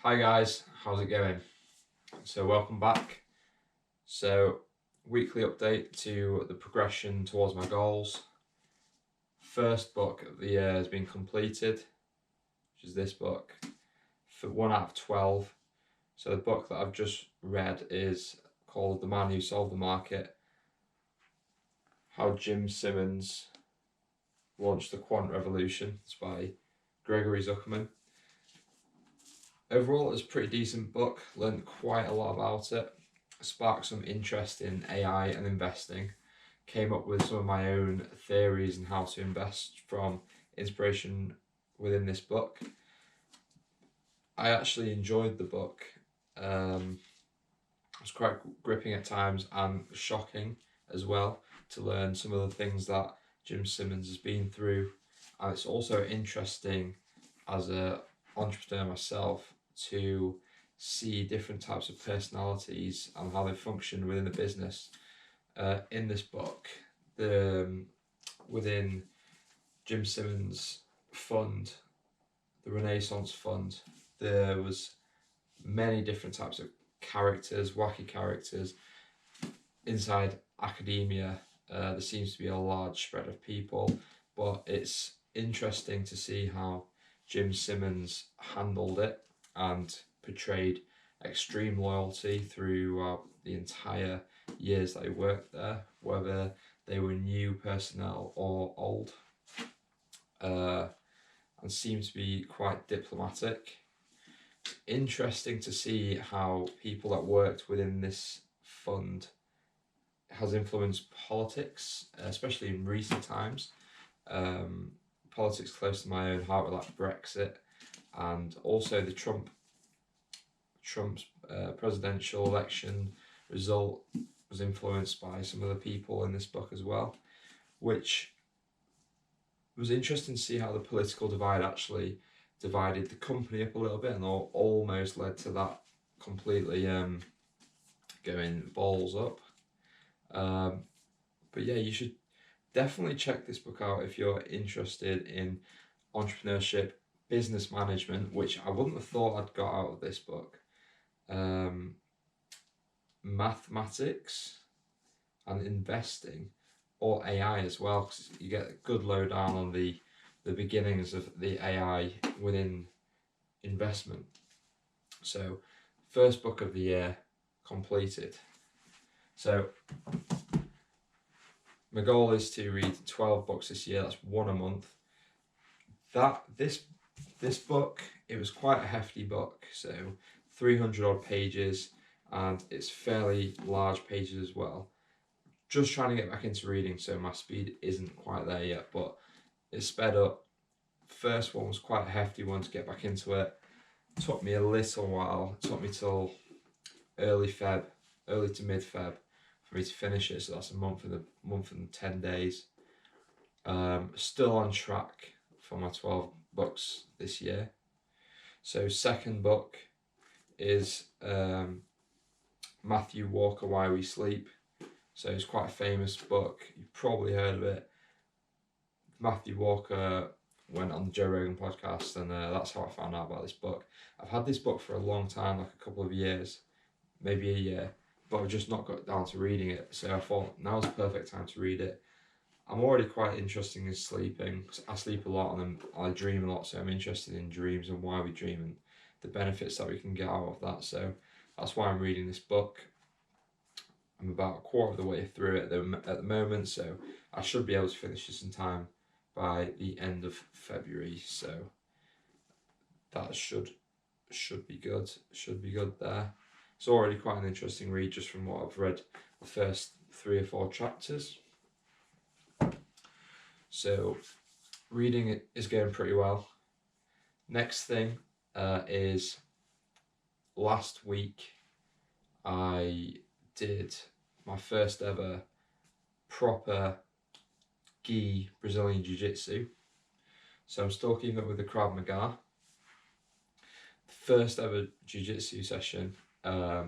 Hi guys, how's it going? So welcome back. So weekly update to the progression towards my goals. First book of the year has been completed, which is this book, for 1 out of 12. So the book that I've just read is called The Man Who Sold the Market, How Jim Simmons Launched the Quant Revolution. It's by Gregory Zuckerman. Overall, it's a pretty decent book. Learned quite a lot about it. Sparked some interest in AI and investing. Came up with some of my own theories on how to invest from inspiration within this book. I actually enjoyed the book. It was quite gripping at times and shocking as well to learn some of the things that Jim Simmons has been through. And it's also interesting as an entrepreneur myself to see different types of personalities and how they function within the business. In this book, within Jim Simmons' fund, the Renaissance Fund, there was many different types of characters, wacky characters. Inside academia, there seems to be a large spread of people, but it's interesting to see how Jim Simmons handled it and portrayed extreme loyalty throughout the entire years that he worked there, whether they were new personnel or old, and seemed to be quite diplomatic. Interesting to see how people that worked within this fund has influenced politics, especially in recent times. Politics close to my own heart, like Brexit, and also the Trump's presidential election result was influenced by some of the people in this book as well, which was interesting to see how the political divide actually divided the company up a little bit and almost led to that completely going balls up. But yeah, you should definitely check this book out if you're interested in entrepreneurship, business management, which I wouldn't have thought I'd got out of this book. Mathematics and investing, or AI as well, because you get a good lowdown on the beginnings of the AI within investment. So, first book of the year completed. So, my goal is to read 12 books this year. That's one a month. This book, it was quite a hefty book, so 300 odd pages, and it's fairly large pages as well. Just trying to get back into reading, so my speed isn't quite there yet, but it's sped up. First one was quite a hefty one to get back into it. Took me a little while. It took me till early to mid Feb for me to finish it. So that's a month and 10 days. Still on track for my 12 books this year. So second book is Matthew Walker, Why We Sleep. So it's quite a famous book. You've probably heard of it. Matthew Walker went on the Joe Rogan podcast, and that's how I found out about this book. I've had this book for a long time, like a couple of years, maybe a year, but I've just not got down to reading it. So I thought now's the perfect time to read it. I'm already quite interested in sleeping. I sleep a lot and I dream a lot, so I'm interested in dreams and why we dream and the benefits that we can get out of that. So that's why I'm reading this book. I'm about a quarter of the way through it at the moment, so I should be able to finish this in time by the end of February. So that should be good. Should be good there. It's already quite an interesting read just from what I've read the first 3 or 4 chapters. So reading it is going pretty well. Next thing is last week I did my first ever proper gi Brazilian Jiu Jitsu. So I'm still keeping up with the Krav Maga. First ever Jiu Jitsu session. God,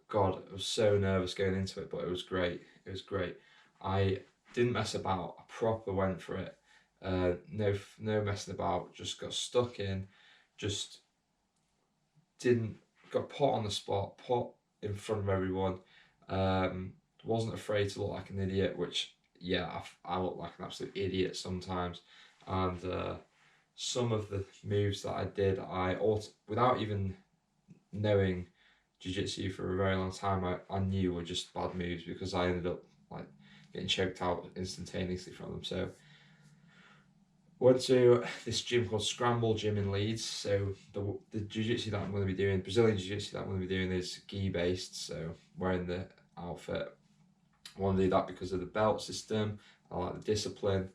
I was so nervous going into it, but it was great. It was great. I didn't mess about. I proper went for it. No messing about. Just got stuck in. Just got put on the spot, put in front of everyone. Wasn't afraid to look like an idiot, which yeah, I look like an absolute idiot sometimes, and some of the moves that I did, without even knowing jiu-jitsu for a very long time, I knew were just bad moves because I ended up like getting choked out instantaneously from them. So went to this gym called Scramble Gym in Leeds. So the jiu-jitsu that I'm going to be doing, Brazilian jiu-jitsu that I'm going to be doing, is gi based. So wearing the outfit, I want to do that because of the belt system. I like the discipline.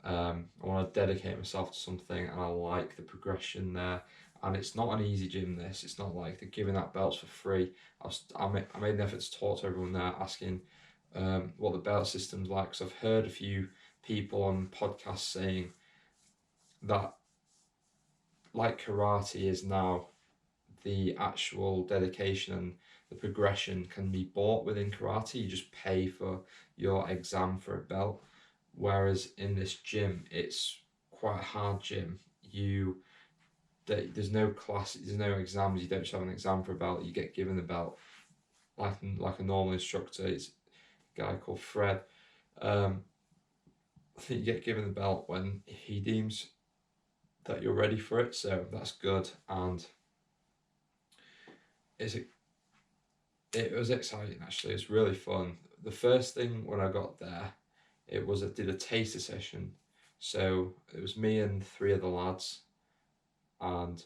I want to dedicate myself to something, and I like the progression there. And it's not an easy gym. It's not like they're giving out belts for free. I made an effort to talk to everyone there, asking what the belt system's like. Because I've heard a few people on podcasts saying that, like karate is now, the actual dedication and the progression can be bought within karate. You just pay for your exam for a belt. Whereas in this gym, it's quite a hard gym. There's no class, there's no exams. You don't just have an exam for a belt. You get given the belt like a normal instructor. It's a guy called Fred. I think you get given the belt when he deems that you're ready for it. So that's good, and it was exciting actually. It's really fun. The first thing when I got there, I did a taster session. So it was me and three other lads, and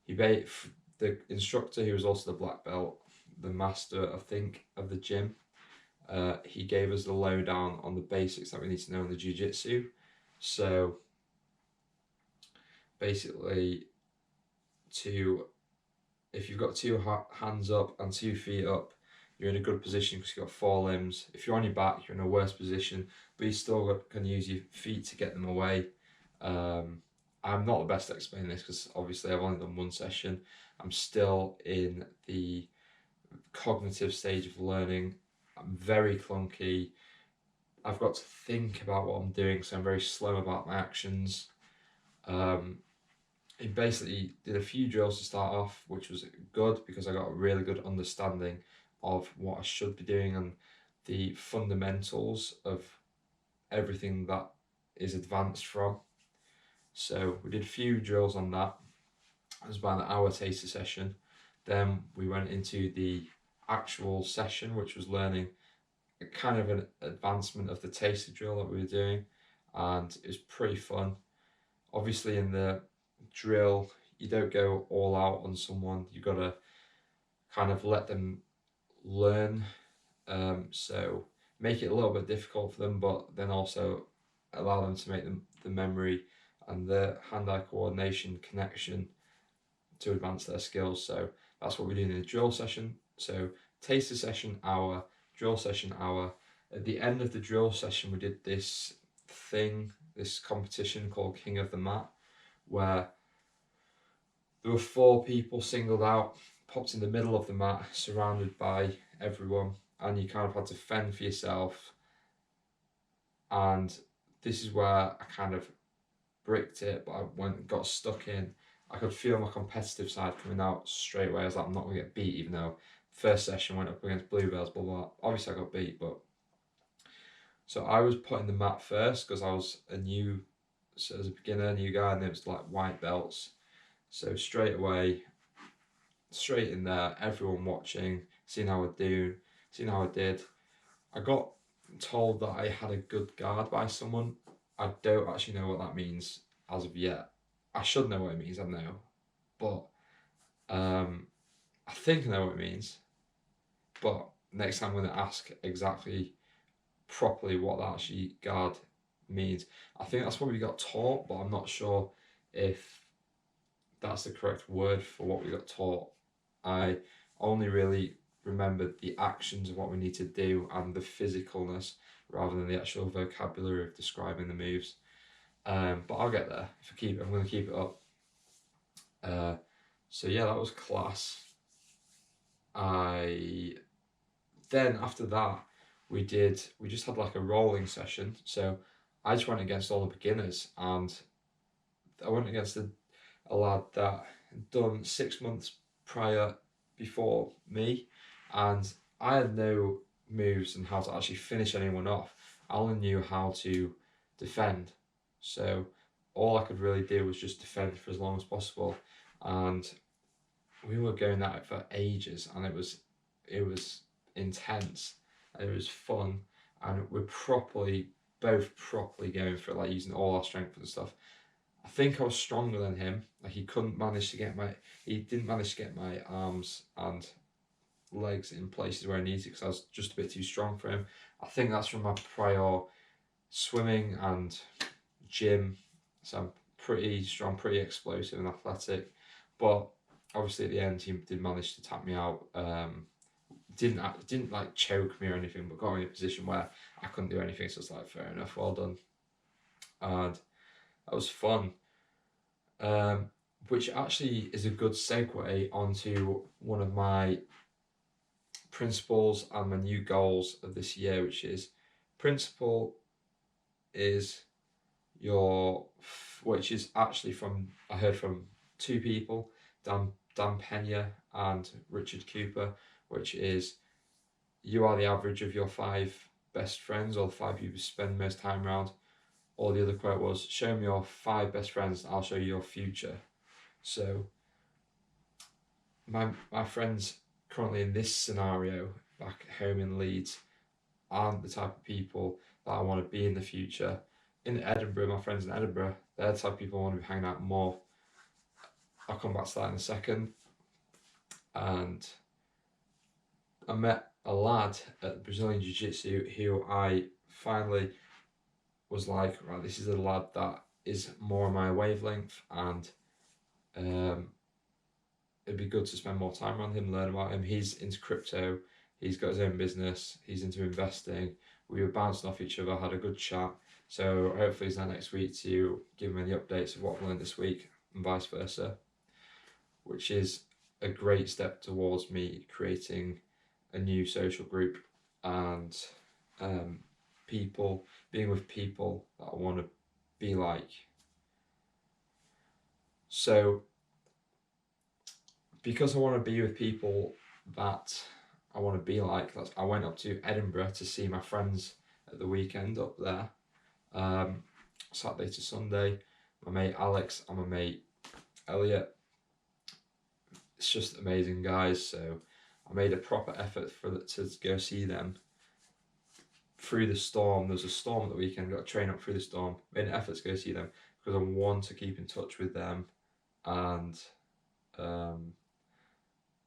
the instructor, who was also the black belt, the master, I think, of the gym. He gave us the lowdown on the basics that we need to know in the jiu-jitsu. So basically, if you've got two hands up and 2 feet up, you're in a good position because you've got 4 limbs. If you're on your back, you're in a worse position, but you still can use your feet to get them away. I'm not the best at explaining this because obviously I've only done one session. I'm still in the cognitive stage of learning. I'm very clunky. I've got to think about what I'm doing, so I'm very slow about my actions. He basically did a few drills to start off, which was good because I got a really good understanding of what I should be doing and the fundamentals of everything that is advanced from. So we did a few drills on that. It was about an hour taster session. Then we went into the actual session, which was learning a kind of an advancement of the taster drill that we were doing, and it was pretty fun. Obviously in the drill, you don't go all out on someone. You've got to kind of let them learn. So make it a little bit difficult for them, but then also allow them to make the memory and the hand-eye coordination connection to advance their skills. So that's what we're doing in the drill session. So taster session hour, drill session hour. At the end of the drill session, we did this competition called King of the Mat, where there were 4 people singled out, popped in the middle of the mat, surrounded by everyone, and you kind of had to fend for yourself. And this is where I kind of bricked it, but I got stuck in. I could feel my competitive side coming out straight away. I was like, I'm not going to get beat, even though first session went up against Bluebells, blah, blah. Obviously I got beat, but... So I was putting the mat first because I was as a beginner, new guy, and it was like white belts. So straight away, straight in there, everyone watching, seeing how I did. I got told that I had a good guard by someone. I don't actually know what that means as of yet. I should know what it means, I know. But I think I know what it means. But next time I'm going to ask exactly properly what that actually guard means. I think that's what we got taught, but I'm not sure if that's the correct word for what we got taught. I only really remembered the actions of what we need to do and the physicalness rather than the actual vocabulary of describing the moves. But I'll get there. I'm going to keep it up. So yeah, that was class. Then after that, we just had like a rolling session. So I just went against all the beginners, and I went against a lad that had done 6 months before me, and I had no moves and how to actually finish anyone off. I only knew how to defend, so all I could really do was just defend for as long as possible, and we were going at it for ages, and it was intense, and it was fun, and we're both properly going for it, like using all our strength and stuff. I think I was stronger than him. Like he didn't manage to get my arms and legs in places where I needed because I was just a bit too strong for him. I think that's from my prior swimming and gym, so I'm pretty strong, pretty explosive and athletic. But obviously at the end he did manage to tap me out. Didn't like choke me or anything, but got me in a position where I couldn't do anything. So it's like, fair enough, well done. And that was fun. Which actually is a good segue onto one of my principles and my new goals of this year, which is principle is which is actually I heard from two people, Dan Pena and Richard Cooper, which is you are the average of your 5 best friends, or the 5 people you spend most time around. Or the other quote was, show me your 5 best friends and I'll show you your future. So my friends currently in this scenario back home in Leeds aren't the type of people that I want to be in the future. In Edinburgh, my friends in Edinburgh, they're the type of people I want to be hanging out more. I'll come back to that in a second. And I met a lad at Brazilian Jiu Jitsu who I finally was like, right, this is a lad that is more on my wavelength, and it'd be good to spend more time around him, learn about him. He's into crypto, he's got his own business, he's into investing. We were bouncing off each other, had a good chat. So hopefully he's there next week to give him any updates of what I've learned this week and vice versa, which is a great step towards me creating a new social group and being with people that I want to be like. So because I want to be with people that I want to be like, I went up to Edinburgh to see my friends at the weekend up there, Saturday to Sunday. My mate Alex and my mate Elliot. It's just amazing guys, so I made a proper effort to go see them through the storm. There was a storm at the weekend, got to train up through the storm, made an effort to go see them because I want to keep in touch with them, and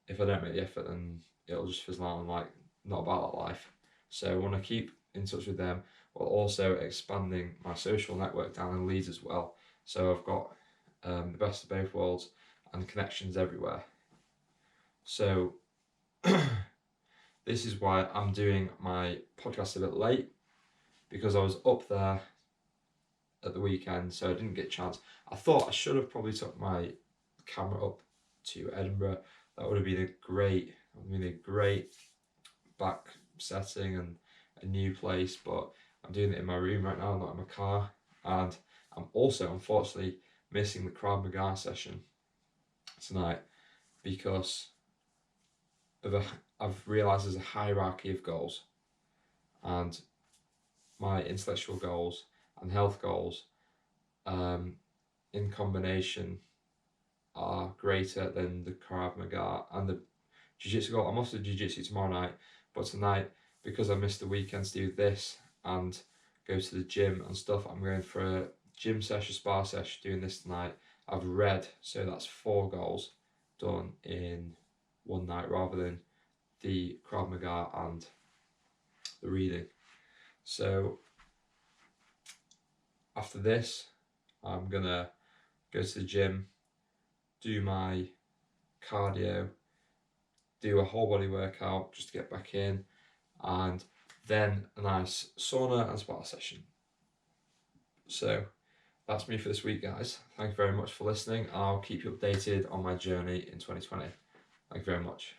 if I don't make the effort then it'll just fizzle out and like not about that life. So I want to keep in touch with them while also expanding my social network down in Leeds as well. So I've got the best of both worlds and connections everywhere. So this is why I'm doing my podcast a bit late, because I was up there at the weekend, so I didn't get a chance. I thought I should have probably took my camera up to Edinburgh. That would have been a great back setting and a new place, but I'm doing it in my room right now, not in my car. And I'm also, unfortunately, missing the Krav Maga session tonight because I've realised there's a hierarchy of goals, and my intellectual goals and health goals in combination are greater than the Krav Maga and the Jiu-Jitsu goal. I'm off to Jiu-Jitsu tomorrow night, but tonight, because I missed the weekend to do this and go to the gym and stuff, I'm going for a gym session, spa session, doing this tonight. I've read, so that's 4 goals done in one night rather than the Krav Maga and the reading. So after this, I'm gonna go to the gym, do my cardio, do a whole body workout just to get back in, and then a nice sauna and spa session. So that's me for this week, guys. Thank you very much for listening. I'll keep you updated on my journey in 2020. Thank you very much.